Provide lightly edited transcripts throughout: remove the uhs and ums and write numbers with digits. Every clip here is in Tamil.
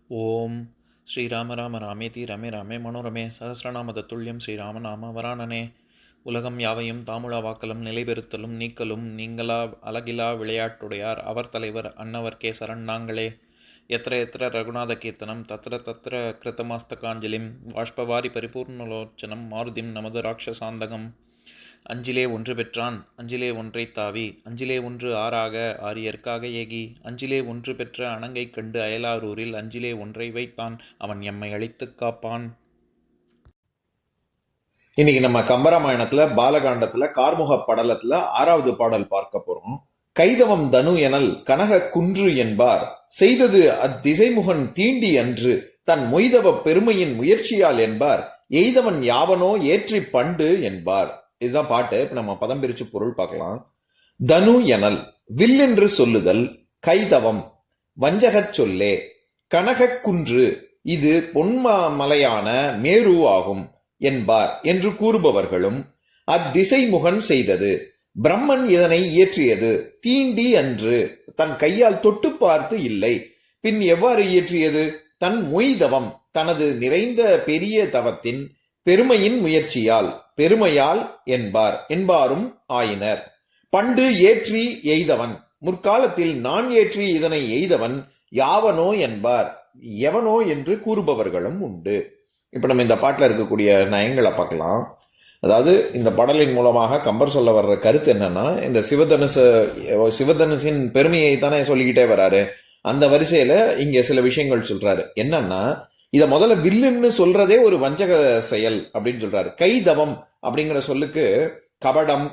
ஓம் ஸ்ரீராம ராம ராமேதி ரமே ராமே மனோரமே சகசிரநாம தத்துல்யம் ஸ்ரீராம நாம வராணனே. உலகம் யாவையும் தாமுழா வாக்கலும் நிலைபெறுத்தலும் நீக்கலும் நீங்களா அழகிலா விளையாட்டுடையார் அவர் தலைவர் அன்னவர் சரண் நாங்களே. எத்திர எத்திர ரகுநாத கீர்த்தனம் தத்திர தத்திர கிருத்தமாஸ்தகாஞ்சலிம் வாஷ்பவாரி பரிபூர்ணலோச்சனம் மாருதிம் நமது ராட்சசாந்தகம். அஞ்சிலே ஒன்று பெற்றான் அஞ்சிலே ஒன்றை தாவி அஞ்சிலே ஒன்று ஆறாக ஆரியர்க்காக ஏகி அஞ்சிலே ஒன்று பெற்ற அணங்கை கண்டு அயலாரூரில் அஞ்சிலே ஒன்றை வைத்தான் அவன் எம்மை அழித்துக் காப்பான். இன்னைக்கு நம்ம கம்பராமாயணத்துல பாலகாண்டத்துல கார்முக படலத்துல 6வது பாடல் பார்க்க போறோம். கைதவம் தனு எனல் கனக குன்று என்பார் செய்தது அத்திசைமுகன் தீண்டி அன்று தன் மொய்தவ பெருமையின் முயற்சியால் என்பார் எய்தவன் யாவனோ ஏற்றி பண்டு என்பார். இதுதான் பாட்டு. இப்ப நம்ம பதம் பிரிச்சு பொருள் பார்க்கலாம். தனு எனல் வில் என்று சொல்லுதல், கைதவம் வஞ்சகச் சொல்லே, கனக குன்று இது பொன்மலையான மேரு ஆகும் என்பார் என்று கூறுபவர்களும் அத்திசைமுகன் செய்தது பிரம்மன் இதனை இயற்றியது தீண்டி அன்று தன் கையால் தொட்டு பார்த்து இல்லை பின் எவ்வாறு இயற்றியது தன் மொய்தவம் தனது நிறைந்த பெரிய தவத்தின் பெருமையின் முயற்சியால் பெருமையால் என்பாரும் ஆயினர். பண்டு ஏற்றி எய்தவன் முற்காலத்தில் நான் ஏற்றி இதனை எய்தவன் யாவனோ என்பார் எவனோ என்று கூறுபவர்களும் உண்டு. இப்ப நம்ம இந்த பாட்டுல இருக்கக்கூடிய நயங்களை பார்க்கலாம். அதாவது இந்த பாடலின் மூலமாக கம்பர் சொல்ல வர்ற கருத்து என்னன்னா, இந்த சிவதனுசின் பெருமையை தானே சொல்லிக்கிட்டே வராரு. அந்த வரிசையில இங்க சில விஷயங்கள் சொல்றாரு. என்னன்னா, இத முதல்ல வில்லுன்னு சொல்றதே ஒரு வஞ்சக செயல் அப்படின்னு சொல்றாரு. கைதவம் அப்படிங்கிற சொல்லுக்கு கபடம்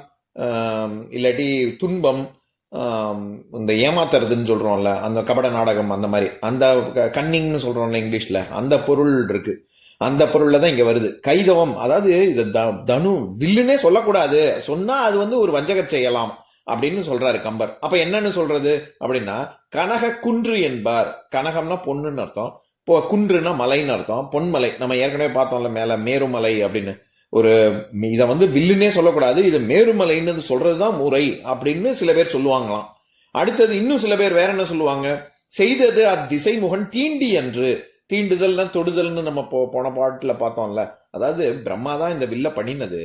இல்லாட்டி துன்பம், இந்த ஏமாத்துறதுன்னு சொல்றோம்ல, அந்த கபட நாடகம், அந்த மாதிரி அந்த கன்னிங்னு சொல்றோம்ல இங்கிலீஷ்ல, அந்த பொருள் இருக்கு. அந்த பொருள்ல தான் இங்க வருது கைதவம். அதாவது இது தனு வில்லுன்னே சொல்லக்கூடாது, சொன்னா அது ஒரு வஞ்சக செய்யலாம் அப்படின்னு சொல்றாரு கம்பர். அப்ப என்னன்னு சொல்றது அப்படின்னா, கனக குன்று என்பார். கனகம்னா பொண்ணுன்னு அர்த்தம், குன்றுனா மலைன்னு அர்த்தம். பொன்மலை நம்ம ஏற்கனவே பார்த்தோம்ல மேல மேருமலை அப்படின்னு. ஒரு இத வில்லுன்னே சொல்லக்கூடாது, இது மேருமலைன்னு சொல்றதுதான் முறை அப்படின்னு சில பேர் சொல்லுவாங்களாம். அடுத்தது இன்னும் சில பேர் வேற என்ன சொல்லுவாங்க, செய்தது அத்திசைமுகன் தீண்டி என்று. தீண்டுதல்னா தொடுதல்னு நம்ம போன பாட்டுல பார்த்தோம்ல. அதாவது பிரம்மா தான் இந்த வில்ல பண்ணினது.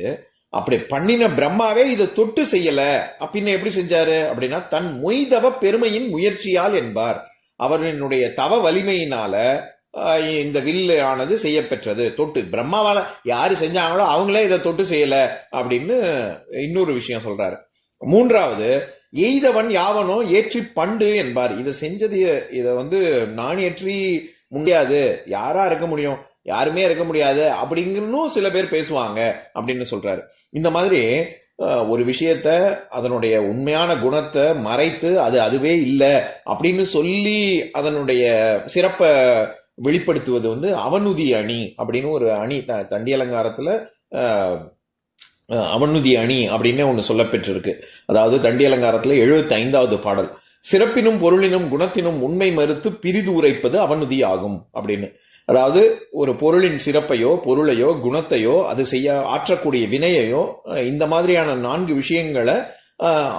அப்படி பண்ணின பிரம்மாவே இதை தொட்டு செய்யல. அப்படின்னு எப்படி செஞ்சாரு அப்படின்னா, தன் மொய்தவ பெருமையின் முயற்சியால் என்பார். அவர்களுடைய தவ வலிமையினால இந்த வில்லு ஆனது செய்ய பெற்றது. தொட்டு பிரம்மாவால யாரு செஞ்சாங்களோ அவங்களே இதை தொட்டு செய்யல அப்படின்னு இன்னொரு விஷயம் சொல்றாரு. மூன்றாவது, எய்தவன் யாவனோ ஏற்றி பண்டு என்பார். இதை செஞ்சது இதை நான் ஏற்றி முடியாது, யாரா இருக்க முடியும், யாருமே இருக்க முடியாது அப்படிங்கிறனும் சில பேர் பேசுவாங்க அப்படின்னு சொல்றாரு. இந்த மாதிரி ஒரு விஷயத்த அதனுடைய உண்மையான குணத்தை மறைத்து அதுவே இல்லை அப்படின்னு சொல்லி அதனுடைய சிறப்பை வெளிப்படுத்துவது அவனுதி அணி அப்படின்னு ஒரு அணி. தண்டி அலங்காரத்துல அவனுதி அணி அப்படின்னு ஒண்ணு சொல்ல பெற்றிருக்கு. அதாவது தண்டி அலங்காரத்துல 75வது பாடல், சிறப்பினும் பொருளினும் குணத்தினும் உண்மை மறுத்து பிரிது உரைப்பது அவனுதி ஆகும் அப்படின்னு. அதாவது ஒரு பொருளின் சிறப்பையோ பொருளையோ குணத்தையோ அது செய்ய ஆற்றக்கூடிய வினையையோ இந்த மாதிரியான 4 விஷயங்களை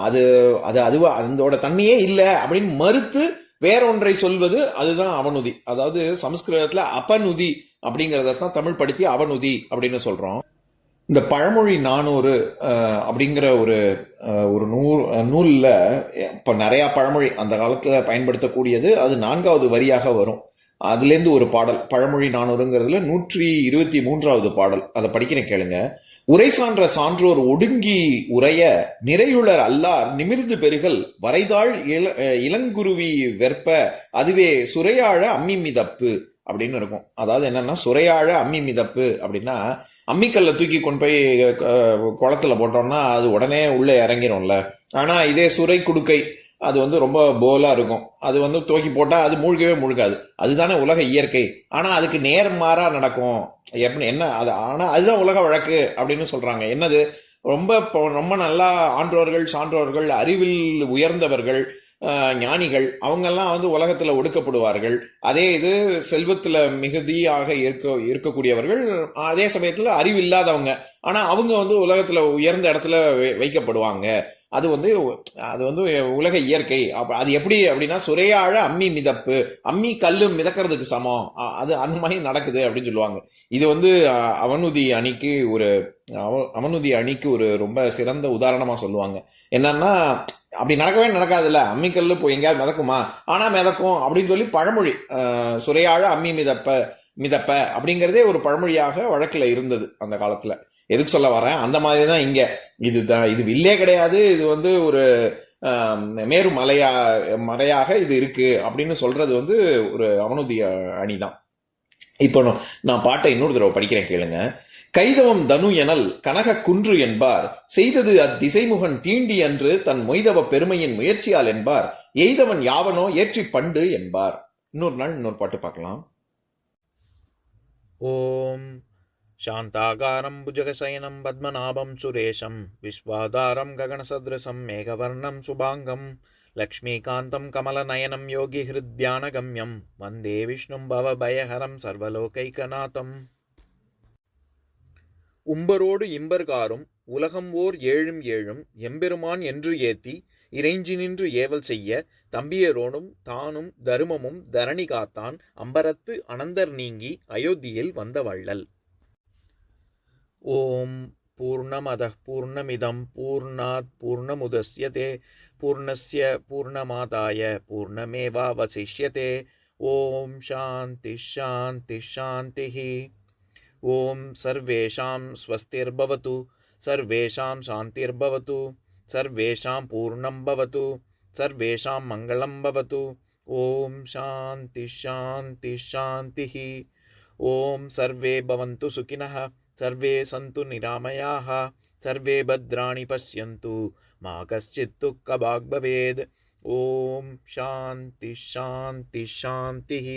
அதோட தன்மையே இல்லை அப்படின்னு மறுத்து வேற ஒன்றை சொல்வது அதுதான் அவனுதி. அதாவது சமஸ்கிருதத்துல அபனுதி அப்படிங்கறதான் தமிழ் படுத்தி அவனுதி அப்படின்னு சொல்றோம். இந்த பழமொழி 400 அப்படிங்கிற ஒரு நூல்ல இப்ப நிறைய பழமொழி அந்த காலத்துல பயன்படுத்தக்கூடியது அது 4வது வரியாக வரும். அதுல இருந்து ஒரு பாடல் பழமொழி 400ங்கிறதுல 123வது பாடல். அதை படிக்கிறேன் கேளுங்க. உரை சான்ற சான்றோர் ஒடுங்கி உரைய நிறையுளர் அல்லார் நிமிர்ந்து பெருகல் வரைதாள் இளங்குருவி வெற்ப அதுவே சுரையாழ அம்மி மிதப்பு அப்படின்னு இருக்கும். அதாவது என்னன்னா, சுரையாழ அம்மி மிதப்பு அப்படின்னா, அம்மிக்கல்ல தூக்கி கொண்டு போய் குளத்துல போட்டோம்னா அது உடனே உள்ள இறங்கிரும்ல. ஆனா இதே சுரை குடுக்கை அது ரொம்ப போலா இருக்கும். அது தூக்கி போட்டா அது மூழ்கவே மூழ்காது. அதுதானே உலக இயற்கை. ஆனா அதுக்கு நேர்மாறா நடக்கும். என்ன அது, ஆனா அதுதான் உலக வழக்கு அப்படின்னு சொல்றாங்க. என்னது, ரொம்ப நல்லா ஆன்றோர்கள் சான்றோர்கள் அறிவில் உயர்ந்தவர்கள் ஞானிகள் அவங்கெல்லாம் உலகத்துல ஒடுக்கப்படுவார்கள். அதே இது செல்வத்துல மிகுதியாக இருக்கக்கூடியவர்கள் அதே சமயத்துல அறிவு இல்லாதவங்க, ஆனா அவங்க உலகத்துல உயர்ந்த இடத்துல வைக்கப்படுவாங்க அது வந்து அது வந்து உலக இயற்கை. அது எப்படி அப்படின்னா சுரையாழ அம்மி மிதப்பு, அம்மி கல்லு மிதக்கிறதுக்கு சமம், அது அந்த மாதிரி நடக்குது அப்படின்னு சொல்லுவாங்க. இது வந்து அவனுதி அணிக்கு ஒரு ரொம்ப சிறந்த உதாரணமா சொல்லுவாங்க. என்னன்னா அப்படி நடக்கவே நடக்காதுல்ல, அம்மிக்கல்லு போய் எங்கேயாவது மிதக்குமா, ஆனா மிதக்கும் அப்படின்னு சொல்லி பழமொழி. சுரையாழ அம்மி மிதப்ப அப்படிங்கிறதே ஒரு பழமொழியாக வழக்குல இருந்தது அந்த காலத்துல. எதுக்கு சொல்ல வரேன், அந்த மாதிரிதான் இங்க. இது வில்லே கிடையாது, இது வந்து ஒரு மேரு மலையாக இது இருக்கு அப்படின்னு சொல்றது வந்து ஒரு அவனுதி அணிதான். இப்போ நான் பாட்டை இன்னொரு தடவை படிக்கிறேன் கேளுங்க. கைதவம் தனு எனல் கனக குன்று என்பார், செய்தது அத்திசைமுகன் தீண்டி அன்று தன் மொய்தவ பெருமையின் முயற்சியால் என்பார், எய்தவன் யாவனோ ஏற்றி பண்டு என்பார். இன்னொரு நாள் இன்னொரு பாட்டு பார்க்கலாம். ஓம் शान्ताकारं भुजगशयनं पद्मनाभं सुरेशं विश्वाधारं गगनसदृशं मेघवर्णं शुभाङ्गं लक्ष्मीकान्तं कमलनयनं योगिहृद्यानगम्यं वन्दे विष्णुं भवभयहरं सर्वलोकैकनाथम्. உம்பரோடு இம்பர்காரும் உலகம் ஓர் ஏழும் ஏழும் எம்பெருமான் என்று ஏத்தி இறைஞ்சி நின்று ஏவல் செய்ய தம்பியரோடும் தானும் தருமமும் தரணி காத்தான் அம்பரத்து அனந்தர் நீங்கி அயோத்தியில் வந்த வள்ளல். ஓம் பூர்ணமதః பூர்ணமிதம் பூர்ணாத் பூர்ணமுதஸ்யதே பூர்ணஸ்ய பூர்ணமாதாய பூர்ணமேவாவசிஷ்யதே. ஓம் சாந்தி சாந்தி சாந்திः. ஓம் சர்வேஷாம் ஸ்வஸ்திர்பவது சர்வேஷாம் சாந்திர்பவது சர்வேஷாம் பூர்ணம் பவது சர்வேஷாம் மங்களம் பவது. ஓம் சாந்தி சாந்தி சாந்திः. ஓம் சர்வே பவந்து சுகினः சர்வே சந்து நிராமயாः சர்வே பத்ராணி பஷ்யந்து மா கஷ்சித் துக்கபாக் பவேத். ஓம் சாந்தி சாந்தி சாந்திः.